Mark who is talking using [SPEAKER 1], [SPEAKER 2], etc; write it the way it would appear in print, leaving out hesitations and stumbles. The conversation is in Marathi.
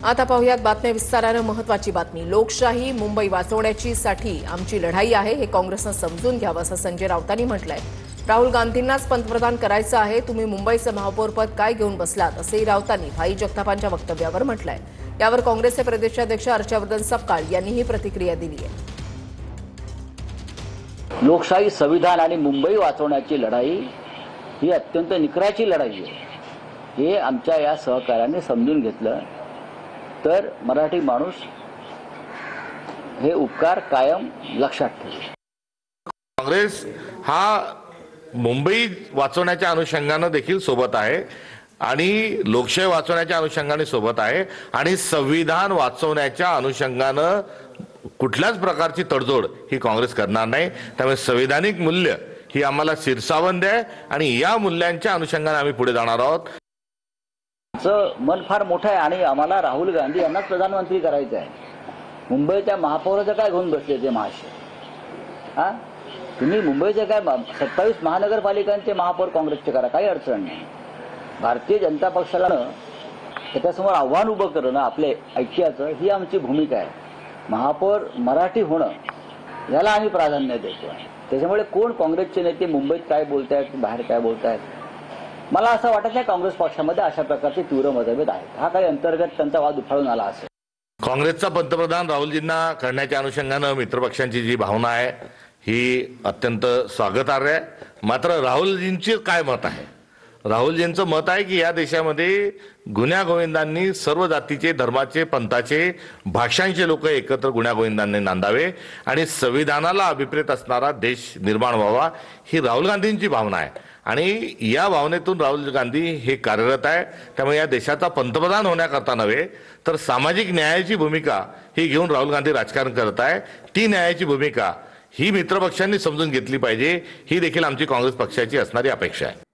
[SPEAKER 1] आता पाहुयात बातम्या विस्ताराने। महत्त्वाची बातमी। लोकशाही मुंबई वाचवण्याची आमची लढाई आहे, हे काँग्रेसने समजून घ्यावं असं संजय राऊतांनी म्हटलंय। राहुल गांधींनाच पंतप्रधान करायचं आहे, तुम्ही मुंबईचं महापौरपद काय घेऊन बसलात, असंही राऊतांनी भाई जगतापांच्या वक्तव्यावर म्हटलंय। यावर काँग्रेसचे प्रदेशाध्यक्ष हर्षवर्धन सपकाळ यांनीही प्रतिक्रिया दिली आहे।
[SPEAKER 2] लोकशाही, संविधान आणि मुंबई वाचवण्याची लढाई ही अत्यंत निकराची लढाई आहे, हे आमच्या या सहकार्याने समजून घेतलं तर मराठी माणूस हे उपकार कायम लक्षात ठेवेल।
[SPEAKER 3] काँग्रेस हा मुंबई वाचवण्याच्या अनुषंगाने देखील सोबत आहे आणि लोकशाही वाचवण्याच्या अनुषंगाने सोबत आहे आणि संविधान वाचवण्याच्या अनुषंगाने कुठल्याच प्रकारची तडजोड ही काँग्रेस करणार नाही। त्यामुळे संविधानिक मूल्य ही आम्हाला शिरसावंद आहे आणि या मूल्यांच्या अनुषंगाने आम्ही पुढे जाणार आहोत।
[SPEAKER 2] मन फार मोठं आहे आणि आम्हाला राहुल गांधी यांनाच प्रधानमंत्री करायचं आहे। मुंबईच्या महापौराचं काय घेऊन बसले ते महाशय? तुम्ही मुंबईचे काय 27 महानगरपालिकांचे महापौर काँग्रेसचे करा, काही अडचण नाही। भारतीय जनता पक्षाला त्याच्यासमोर आव्हान उभं करणं आपले ऐक्याचं ही आमची भूमिका आहे। महापौर मराठी होणं याला आम्ही प्राधान्य देतो। त्याच्यामुळे कोण काँग्रेसचे नेते मुंबईत काय बोलतायत, बाहेर काय बोलतायत, मला असं वाटत नाही काँग्रेस पक्षामध्ये अशा प्रकारचे तीव्र मतभेद आहेत। हा काही अंतर्गत त्यांचा वाद उफाळून आला असेल।
[SPEAKER 3] काँग्रेसचा पंतप्रधान राहुलजींना करण्याच्या अनुषंगाने मित्रपक्षांची जी भावना आहे ही अत्यंत स्वागतार्ह आहे। मात्र राहुलजींचे काय मत आहे? राहुलजींचं मत आहे की या देशामध्ये गुण्यागोविंदांनी सर्व जातीचे, धर्माचे, पंथाचे, भाषांचे लोक एकत्र गुण्यागोविंदांनी नांदावे आणि संविधानाला अभिप्रेत असणारा देश निर्माण व्हावा, ही राहुल गांधींची भावना आहे आणि या भावनेतून राहुल गांधी हे कार्यरत आहे। त्यामुळे या देशाचा पंतप्रधान होण्याकरता नव्हे तर सामाजिक न्यायाची भूमिका ही घेऊन राहुल गांधी राजकारण करत आहे। ती न्यायाची भूमिका ही मित्रपक्षांनी समजून घेतली पाहिजे, ही देखील आमची काँग्रेस पक्षाची असणारी अपेक्षा आहे।